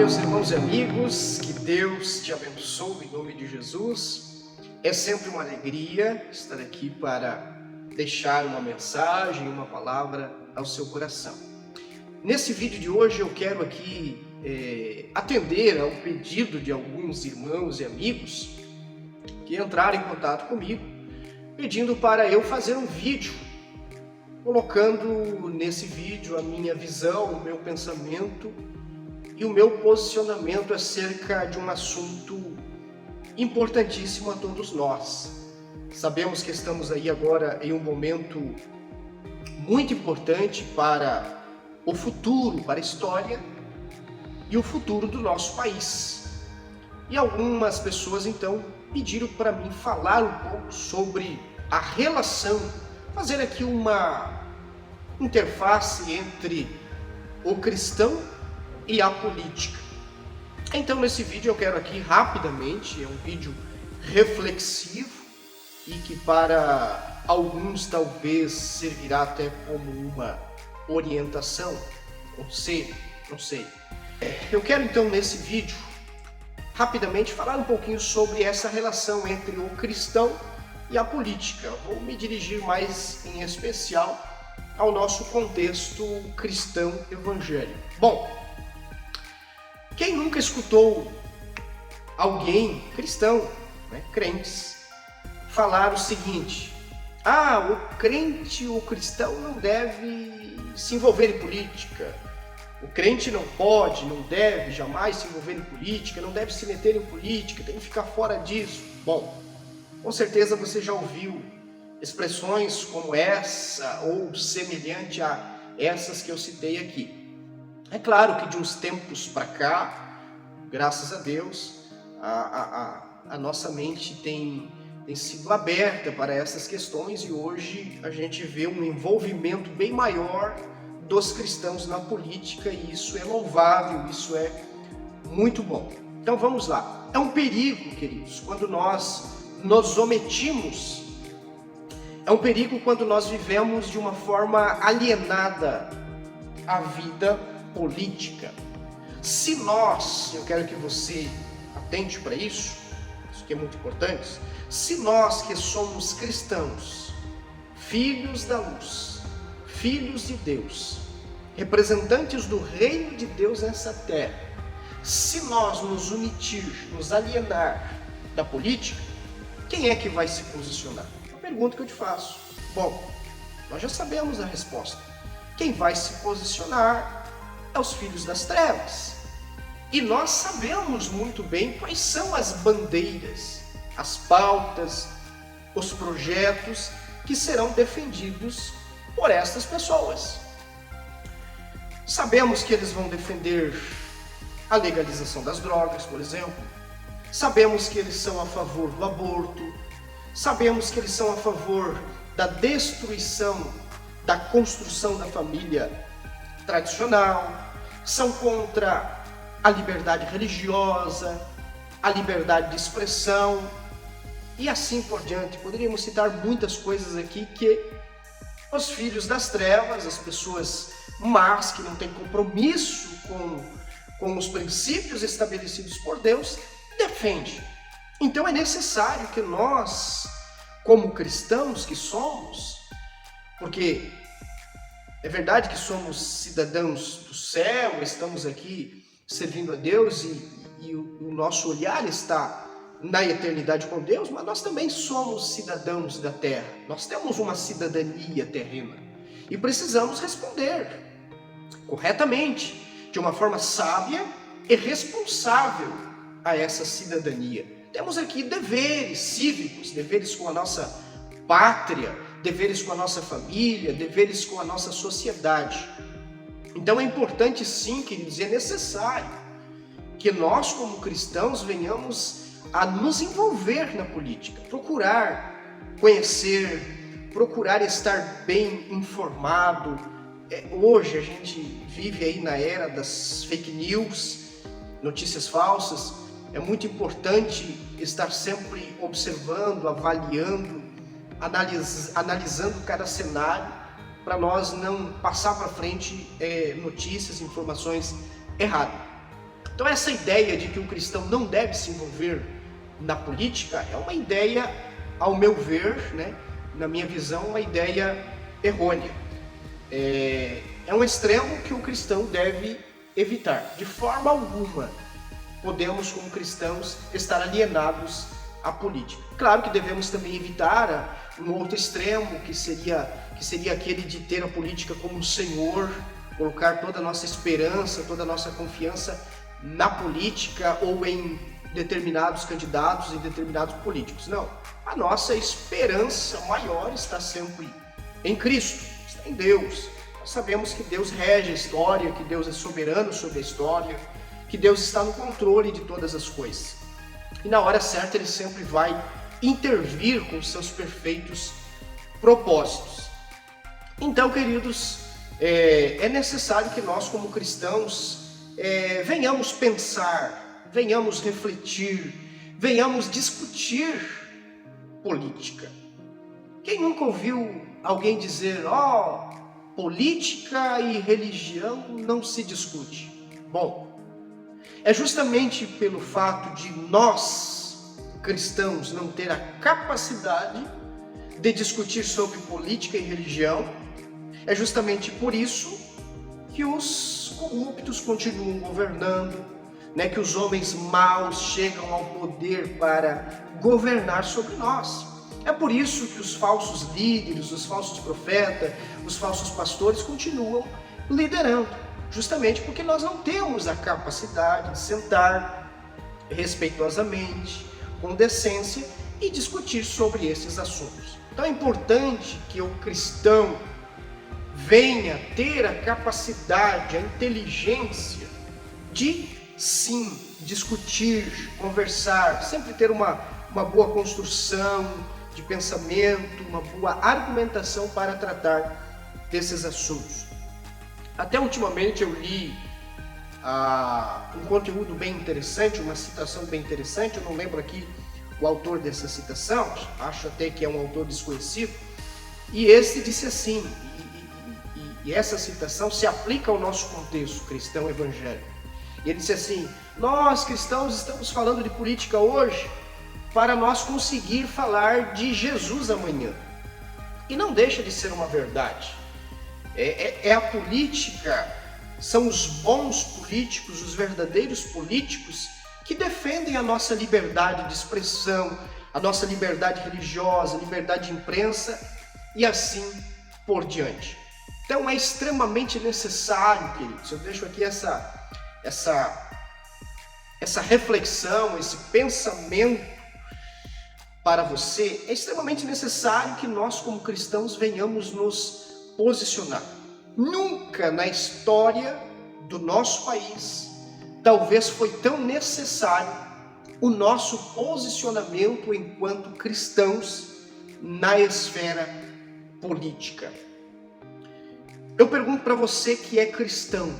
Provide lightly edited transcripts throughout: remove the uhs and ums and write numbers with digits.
meus irmãos e amigos, que Deus te abençoe em nome de Jesus. É sempre uma alegria estar aqui para deixar uma mensagem, uma palavra ao seu coração. Nesse vídeo de hoje eu quero aqui atender ao pedido de alguns irmãos e amigos que entraram em contato comigo, pedindo para eu fazer um vídeo, colocando nesse vídeo a minha visão, o meu pensamento e o meu posicionamento acerca de um assunto importantíssimo a todos nós. Sabemos que estamos aí agora em um momento muito importante para o futuro, para a história e o futuro do nosso país. E algumas pessoas então pediram para mim falar um pouco sobre a relação, fazer aqui uma interface entre o cristão e a política. Então nesse vídeo eu quero aqui rapidamente, é um vídeo reflexivo e que para alguns talvez servirá até como uma orientação, conselho, não sei. Eu quero então nesse vídeo rapidamente falar um pouquinho sobre essa relação entre o cristão e a política. Vou me dirigir mais em especial ao nosso contexto cristão evangélico. Bom, quem nunca escutou alguém cristão, crentes, falar o seguinte: o crente, o cristão não deve se envolver em política, o crente não pode, não deve jamais se envolver em política, não deve se meter em política, tem que ficar fora disso. Bom, com certeza você já ouviu expressões como essa ou semelhante a essas que eu citei aqui. É claro que de uns tempos para cá, graças a Deus, a nossa mente tem sido aberta para essas questões e hoje a gente vê um envolvimento bem maior dos cristãos na política e isso é louvável, isso é muito bom. Então vamos lá. É um perigo, queridos, quando nós nos omitimos. É um perigo quando nós vivemos de uma forma alienada à vida política. Se nós, eu quero que você atente para isso que é muito importante, se nós que somos cristãos, filhos da luz, filhos de Deus, representantes do reino de Deus nessa terra, se nós nos omitir, nos alienar da política, quem é que vai se posicionar? É uma pergunta que eu te faço. Bom, nós já sabemos a resposta. Quem vai se posicionar é os filhos das trevas. E nós sabemos muito bem quais são as bandeiras, as pautas, os projetos que serão defendidos por estas pessoas. Sabemos que eles vão defender a legalização das drogas, por exemplo. Sabemos que eles são a favor do aborto. Sabemos que eles são a favor da destruição, da construção da família tradicional. São contra a liberdade religiosa, a liberdade de expressão e assim por diante. Poderíamos citar muitas coisas aqui que os filhos das trevas, as pessoas más que não têm compromisso com os princípios estabelecidos por Deus, defendem. Então é necessário que nós, como cristãos que somos, porque é verdade que somos cidadãos do céu, estamos aqui servindo a Deus e o nosso olhar está na eternidade com Deus, mas nós também somos cidadãos da terra. Nós temos uma cidadania terrena e precisamos responder corretamente, de uma forma sábia e responsável a essa cidadania. Temos aqui deveres cívicos, deveres com a nossa pátria, deveres com a nossa família, deveres com a nossa sociedade. Então é importante sim, queridos, é necessário que nós como cristãos venhamos a nos envolver na política, procurar conhecer, procurar estar bem informado. Hoje a gente vive aí na era das fake news, notícias falsas. É muito importante estar sempre observando, avaliando, analisando cada cenário para nós não passar para frente notícias, informações erradas. Então essa ideia de que o cristão não deve se envolver na política é uma ideia, ao meu ver, né, na minha visão, uma ideia errônea. É um extremo que o cristão deve evitar. De forma alguma podemos, como cristãos, estar alienados à política. Claro que devemos também evitar um outro extremo, que seria aquele de ter a política como um senhor, colocar toda a nossa esperança, toda a nossa confiança na política ou em determinados candidatos e determinados políticos. Não, a nossa esperança maior está sempre em Cristo, está em Deus. Nós sabemos que Deus rege a história, que Deus é soberano sobre a história, que Deus está no controle de todas as coisas. E na hora certa Ele sempre vai intervir com seus perfeitos propósitos. Então, queridos, é necessário que nós, como cristãos, venhamos pensar, venhamos refletir, venhamos discutir política. Quem nunca ouviu alguém dizer, política e religião não se discute? Bom, é justamente pelo fato de nós, cristãos, não ter a capacidade de discutir sobre política e religião, é justamente por isso que os corruptos continuam governando, né, que os homens maus chegam ao poder para governar sobre nós. É por isso que os falsos líderes, os falsos profetas, os falsos pastores continuam liderando, justamente porque nós não temos a capacidade de sentar respeitosamente, com decência e discutir sobre esses assuntos. Então é importante que o cristão venha ter a capacidade, a inteligência de, sim, discutir, conversar, sempre ter uma boa construção de pensamento, uma boa argumentação para tratar desses assuntos. Até ultimamente eu li um conteúdo bem interessante, uma citação bem interessante, eu não lembro aqui o autor dessa citação, acho até que é um autor desconhecido, e esse disse assim, e essa citação se aplica ao nosso contexto cristão evangélico. E ele disse assim: nós cristãos estamos falando de política hoje para nós conseguir falar de Jesus amanhã. E não deixa de ser uma verdade. A política, são os bons políticos, os verdadeiros políticos que defendem a nossa liberdade de expressão, a nossa liberdade religiosa, liberdade de imprensa e assim por diante. Então é extremamente necessário, queridos, eu deixo aqui essa reflexão, esse pensamento para você, é extremamente necessário que nós como cristãos venhamos nos posicionar. Nunca na história do nosso país, talvez foi tão necessário o nosso posicionamento enquanto cristãos na esfera política. Eu pergunto para você que é cristão,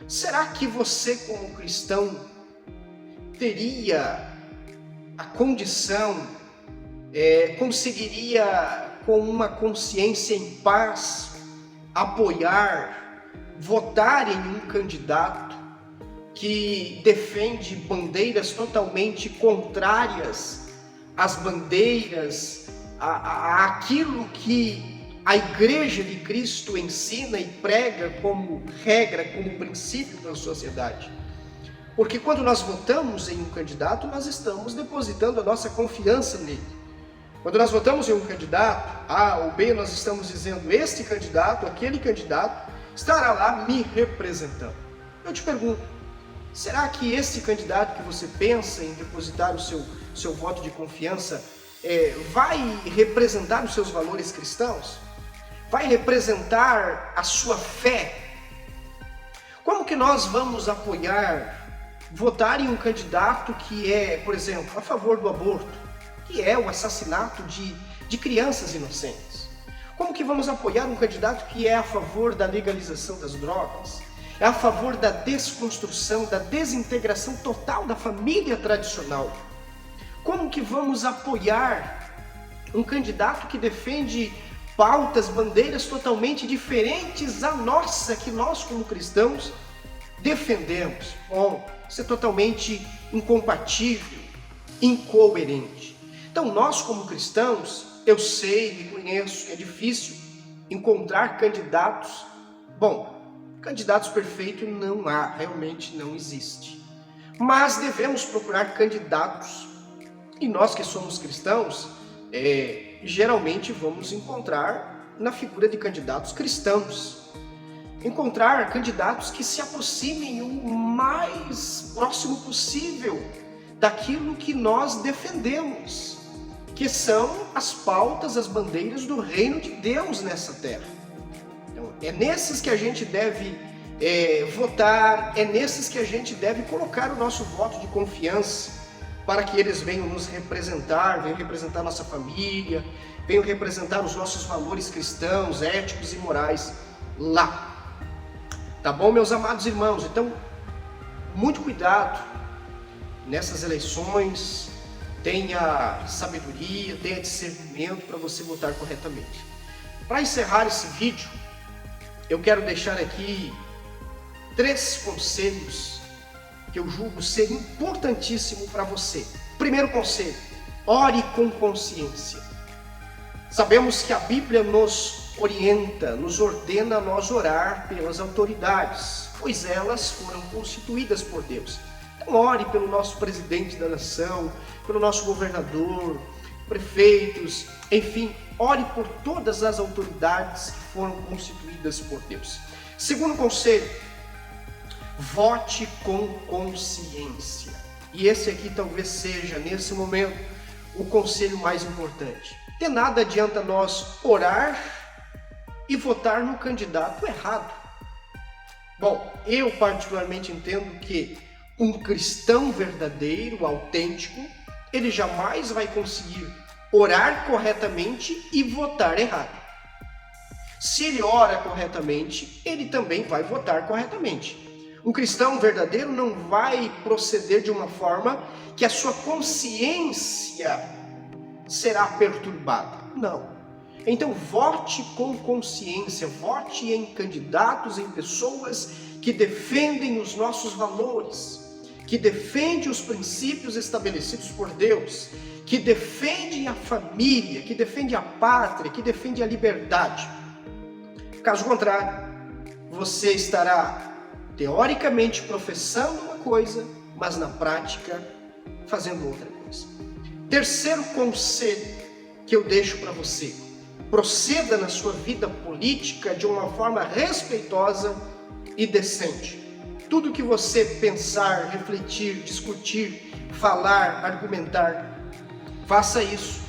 será que você como cristão teria a condição, conseguiria com uma consciência em paz apoiar, votar em um candidato que defende bandeiras totalmente contrárias às bandeiras, àquilo que a Igreja de Cristo ensina e prega como regra, como princípio para a sociedade? Porque quando nós votamos em um candidato, nós estamos depositando a nossa confiança nele. Quando nós votamos em um candidato, A ou B, nós estamos dizendo, este candidato, aquele candidato, estará lá me representando. Eu te pergunto, será que esse candidato que você pensa em depositar o seu voto de confiança vai representar os seus valores cristãos? Vai representar a sua fé? Como que nós vamos apoiar, votar em um candidato que é, por exemplo, a favor do aborto, que é o assassinato de crianças inocentes? Como que vamos apoiar um candidato que é a favor da legalização das drogas, é a favor da desconstrução, da desintegração total da família tradicional? Como que vamos apoiar um candidato que defende pautas, bandeiras totalmente diferentes à nossa, que nós como cristãos defendemos. Bom, isso é totalmente incompatível, incoerente. Então, nós como cristãos, eu sei, reconheço que é difícil encontrar candidatos. Bom, candidatos perfeitos não há, realmente não existe. Mas devemos procurar candidatos, e nós que somos cristãos, geralmente vamos encontrar na figura de candidatos cristãos. Encontrar candidatos que se aproximem o mais próximo possível daquilo que nós defendemos, que são as pautas, as bandeiras do reino de Deus nessa terra. Então, é nesses que a gente deve votar, é nesses que a gente deve colocar o nosso voto de confiança, para que eles venham nos representar, venham representar nossa família, venham representar os nossos valores cristãos, éticos e morais lá. Tá bom, meus amados irmãos? Então, muito cuidado nessas eleições, tenha sabedoria, tenha discernimento para você votar corretamente. Para encerrar esse vídeo, eu quero deixar aqui 3 conselhos que eu julgo ser importantíssimo para você. Primeiro conselho: ore com consciência. Sabemos que a Bíblia nos orienta, nos ordena a nós orar pelas autoridades, pois elas foram constituídas por Deus. Então ore pelo nosso presidente da nação, pelo nosso governador, prefeitos, enfim, ore por todas as autoridades que foram constituídas por Deus. Segundo conselho: vote com consciência. E esse aqui talvez seja, nesse momento, o conselho mais importante. De nada adianta nós orar e votar no candidato errado. Bom, eu particularmente entendo que um cristão verdadeiro, autêntico, ele jamais vai conseguir orar corretamente e votar errado. Se ele ora corretamente, ele também vai votar corretamente. Um cristão verdadeiro não vai proceder de uma forma que a sua consciência será perturbada. Não. Então vote com consciência, vote em candidatos, em pessoas que defendem os nossos valores, que defendem os princípios estabelecidos por Deus, que defendem a família, que defendem a pátria, que defendem a liberdade. Caso contrário, você estará teoricamente professando uma coisa, mas na prática fazendo outra coisa. Terceiro conselho que eu deixo para você: proceda na sua vida política de uma forma respeitosa e decente. Tudo que você pensar, refletir, discutir, falar, argumentar, faça isso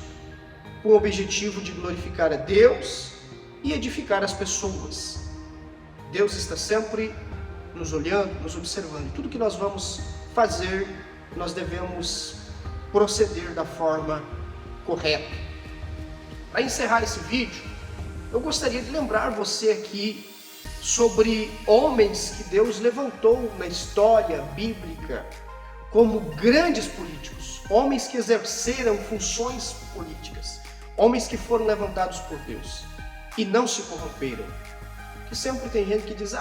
com o objetivo de glorificar a Deus e edificar as pessoas. Deus está sempre nos olhando, nos observando. Tudo que nós vamos fazer, nós devemos proceder da forma correta. Para encerrar esse vídeo, eu gostaria de lembrar você aqui sobre homens que Deus levantou na história bíblica como grandes políticos, homens que exerceram funções políticas, homens que foram levantados por Deus e não se corromperam. Que sempre tem gente que diz: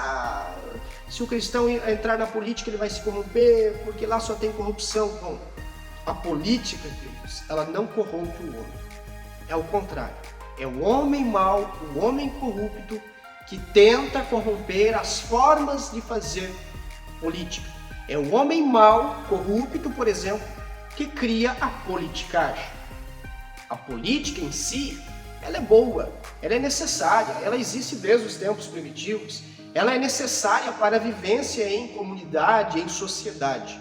se o cristão entrar na política ele vai se corromper, porque lá só tem corrupção. Bom, a política, queridos, ela não corrompe o homem. É o contrário. É o homem mau, o homem corrupto, que tenta corromper as formas de fazer política. É o homem mau, corrupto, por exemplo, que cria a politicagem. A política em si, ela é boa, ela é necessária, ela existe desde os tempos primitivos, ela é necessária para a vivência em comunidade, em sociedade.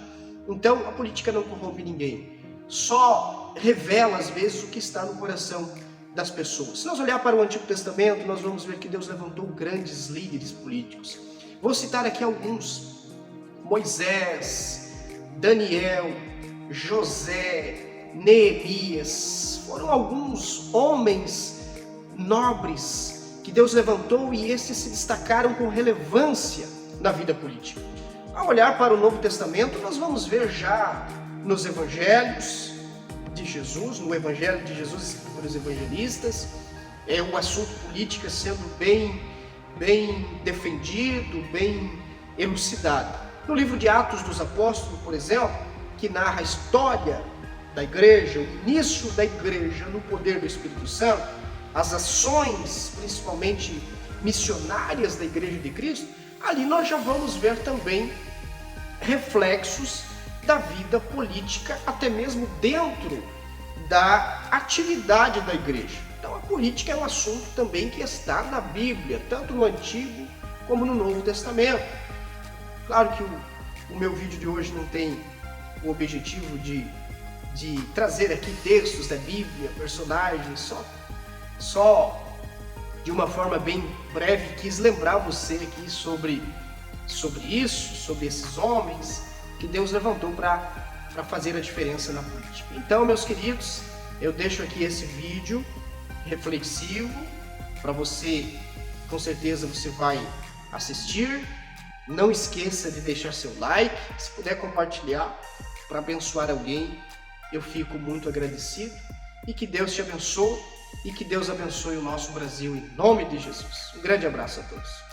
Então, a política não corrompe ninguém, só revela às vezes o que está no coração das pessoas. Se nós olhar para o Antigo Testamento, nós vamos ver que Deus levantou grandes líderes políticos. Vou citar aqui alguns: Moisés, Daniel, José, Neemias. Foram alguns homens nobres que Deus levantou e esses se destacaram com relevância na vida política. Ao olhar para o Novo Testamento, nós vamos ver já nos evangelhos de Jesus, no evangelho de Jesus pelos evangelistas, o assunto política sendo bem defendido, bem elucidada. No livro de Atos dos Apóstolos, por exemplo, que narra a história da igreja, o início da igreja no poder do Espírito Santo, as ações, principalmente missionárias da Igreja de Cristo, ali nós já vamos ver também reflexos da vida política, até mesmo dentro da atividade da igreja. Então a política é um assunto também que está na Bíblia, tanto no Antigo como no Novo Testamento. Claro que o meu vídeo de hoje não tem o objetivo de trazer aqui textos da Bíblia, personagens, só de uma forma bem breve quis lembrar você aqui sobre isso, sobre esses homens que Deus levantou para fazer a diferença na política. Então, meus queridos, eu deixo aqui esse vídeo reflexivo para você, com certeza você vai assistir. Não esqueça de deixar seu like, se puder compartilhar para abençoar alguém, eu fico muito agradecido. E que Deus te abençoe e que Deus abençoe o nosso Brasil em nome de Jesus. Um grande abraço a todos.